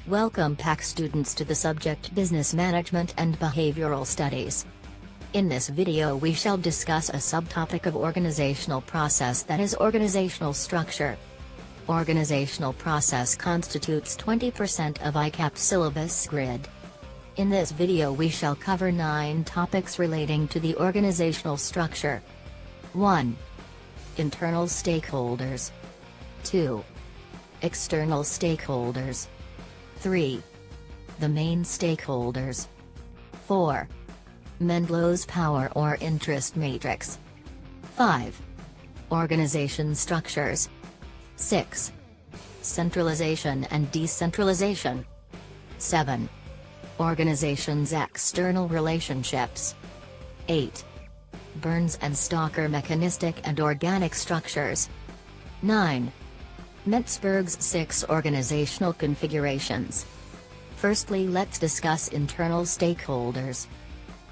Welcome PAC students to the subject Business Management and Behavioral Studies. In this video we shall discuss a subtopic of organizational process, that is organizational structure. Organizational process constitutes 20% of ICAP syllabus grid. In this video we shall cover 9 topics relating to the organizational structure. 1. Internal stakeholders. 2. External stakeholders. 3. The main stakeholders. 4. Mendelow's power or interest matrix. 5. Organization structures. 6. Centralization and decentralization. 7. Organization's external relationships. 8. Burns and Stalker mechanistic and organic structures. 9. Metzberg's 6 organizational configurations. Firstly, let's discuss internal stakeholders.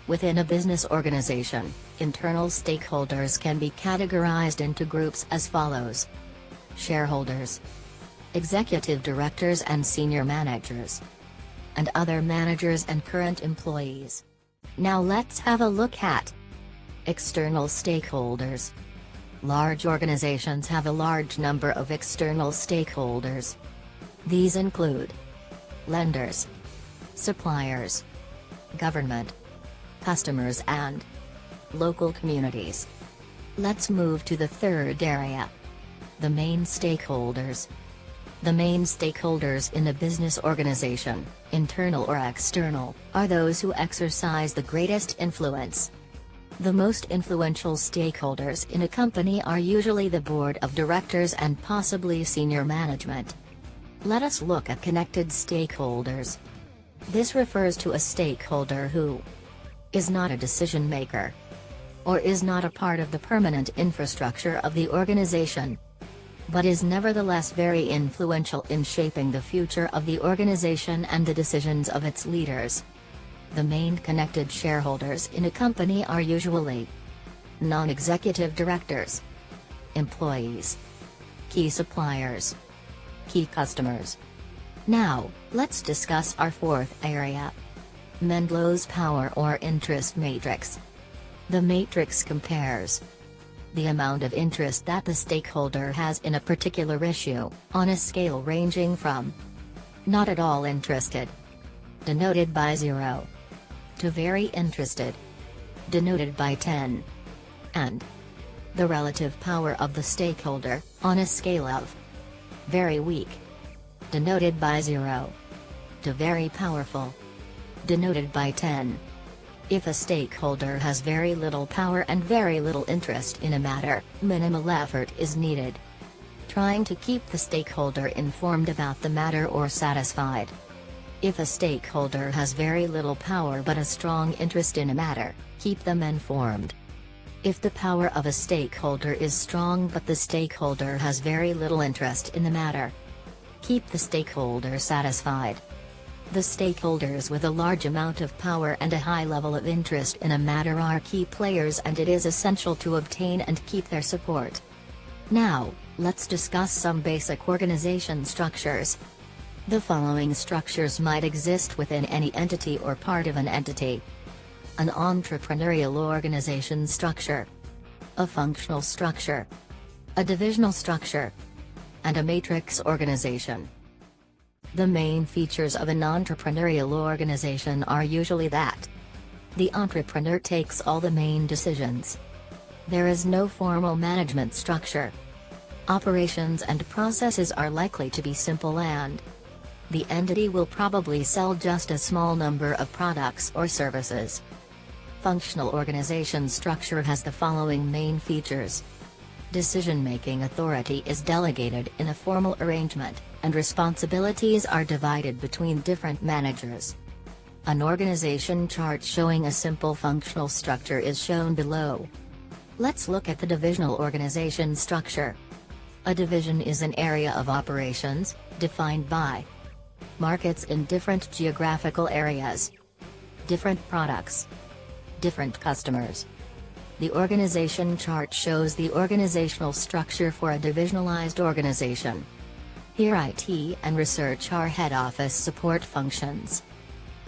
Within a business organization, internal stakeholders can be categorized into groups as follows: shareholders, executive directors and senior managers, and other managers and current employees. Now let's have a look at external stakeholders. Large organizations have a large number of external stakeholders. These include lenders, suppliers, government, customers and local communities. Let's move to the third area: the main stakeholders. The main stakeholders in a business organization, internal or external, are those who exercise the greatest influence. The most influential stakeholders in a company are usually the board of directors and possibly senior management. Let us look at connected stakeholders. This refers to a stakeholder who is not a decision maker or is not a part of the permanent infrastructure of the organization, but is nevertheless very influential in shaping the future of the organization and the decisions of its leaders. The main connected shareholders in a company are usually non-executive directors, employees, key suppliers, key customers. Now, let's discuss our fourth area: Mendelow's power or interest matrix. The matrix compares the amount of interest that the stakeholder has in a particular issue, on a scale ranging from not at all interested, denoted by 0, to very interested, denoted by 10, and the relative power of the stakeholder, on a scale of very weak, denoted by 0, to very powerful, denoted by 10. If a stakeholder has very little power and very little interest in a matter, minimal effort is needed. Trying to keep the stakeholder informed about the matter or satisfied. If a stakeholder has very little power but a strong interest in a matter, keep them informed. If the power of a stakeholder is strong but the stakeholder has very little interest in the matter, keep the stakeholder satisfied. The stakeholders with a large amount of power and a high level of interest in a matter are key players, and it is essential to obtain and keep their support. Now, let's discuss some basic organization structures. The following structures might exist within any entity or part of an entity: an entrepreneurial organization structure, a functional structure, a divisional structure, and a matrix organization. The main features of an entrepreneurial organization are usually that the entrepreneur takes all the main decisions. There is no formal management structure. Operations and processes are likely to be simple, and the entity will probably sell just a small number of products or services. Functional organization structure has the following main features: decision-making authority is delegated in a formal arrangement, and responsibilities are divided between different managers. An organization chart showing a simple functional structure is shown below. Let's look at the divisional organization structure. A division is an area of operations, defined by markets in different geographical areas, different products, different customers. The organization chart shows the organizational structure for a divisionalized organization. Here IT and research are head office support functions.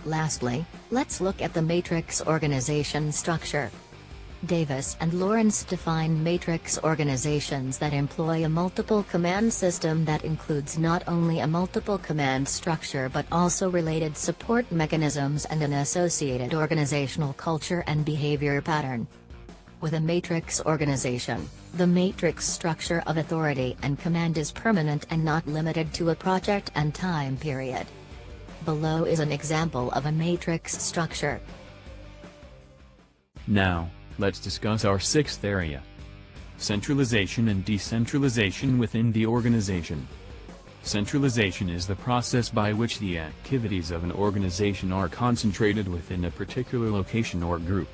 Lastly, let's look at the matrix organization structure. Davis and Lawrence define matrix organizations that employ a multiple command system that includes not only a multiple command structure but also related support mechanisms and an associated organizational culture and behavior pattern. With a matrix organization, the matrix structure of authority and command is permanent and not limited to a project and time period. Below is an example of a matrix structure. Now, let's discuss our sixth area: centralization and decentralization within the organization. Centralization is the process by which the activities of an organization are concentrated within a particular location or group.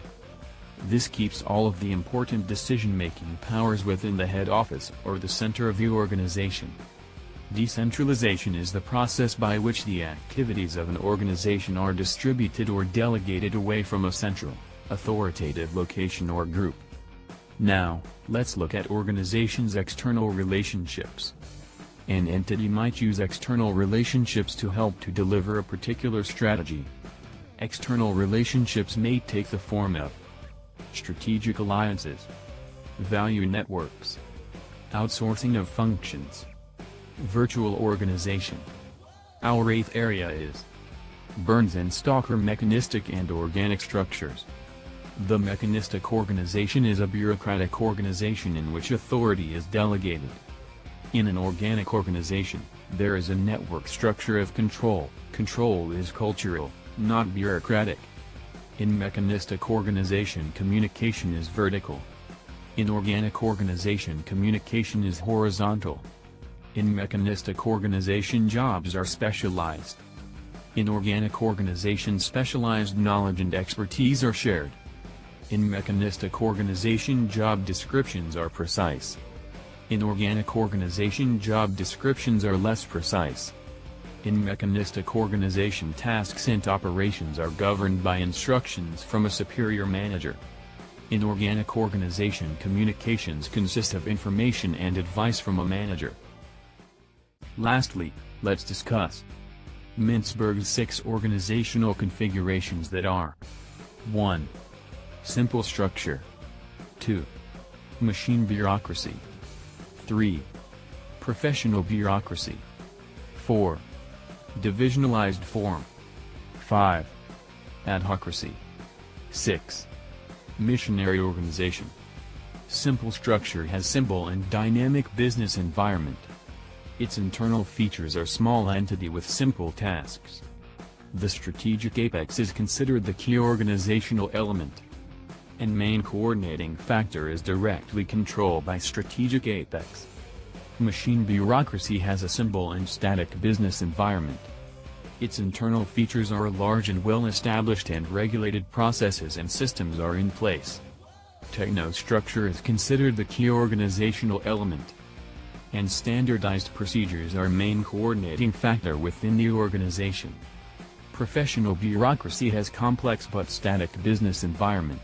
This keeps all of the important decision-making powers within the head office or the center of the organization. Decentralization is the process by which the activities of an organization are distributed or delegated away from a central, authoritative location or group. Now, let's look at organizations' external relationships. An entity might use external relationships to help to deliver a particular strategy. External relationships may take the form of strategic alliances, value networks, outsourcing of functions, virtual organization. Our eighth area is Burns and Stalker mechanistic and organic structures. The mechanistic organization is a bureaucratic organization in which authority is delegated. In an organic organization, there is a network structure of control. Control is cultural, not bureaucratic. In mechanistic organization, communication is vertical. In organic organization, communication is horizontal. In mechanistic organization, jobs are specialized. In organic organization, specialized knowledge and expertise are shared. In mechanistic organization, job descriptions are precise. In organic organization, job descriptions are less precise. In mechanistic organization, tasks and operations are governed by instructions from a superior manager. In organic organization, communications consist of information and advice from a manager. Lastly, let's discuss Mintzberg's 6 organizational configurations that are: 1. Simple structure. 2. Machine bureaucracy. 3. Professional bureaucracy. 4. Divisionalized form. 5. Adhocracy. 6. Missionary organization. Simple structure has simple and dynamic business environment. Its internal features are small entity with simple tasks. The strategic apex is considered the key organizational element, and main coordinating factor is directly controlled by strategic apex. Machine bureaucracy has a simple and static business environment. Its internal features are large and well-established, and regulated processes and systems are in place. Technostructure is considered the key organizational element, and standardized procedures are main coordinating factor within the organization. Professional bureaucracy has complex but static business environment.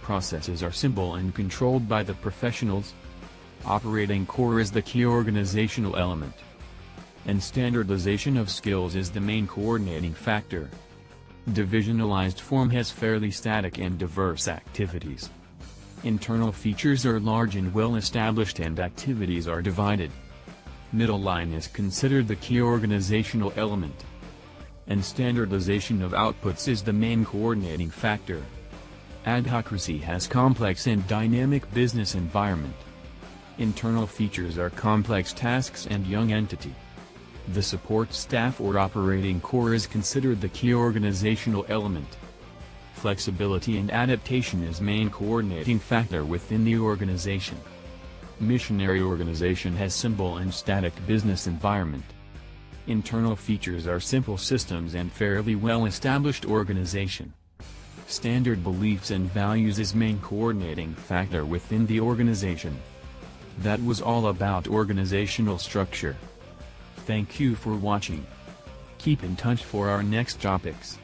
Processes are simple and controlled by the professionals. Operating core is the key organizational element, and standardization of skills is the main coordinating factor. Divisionalized form has fairly static and diverse activities. Internal features are large and well established, and activities are divided. Middle line is considered the key organizational element, and standardization of outputs is the main coordinating factor. Adhocracy has complex and dynamic business environment. Internal features are complex tasks and young entity. The support staff or operating core is considered the key organizational element. Flexibility and adaptation is main coordinating factor within the organization. Missionary organization has simple and static business environment. Internal features are simple systems and fairly well-established organization. Standard beliefs and values is main coordinating factor within the organization. That was all about organizational structure. Thank you for watching. Keep in touch for our next topics.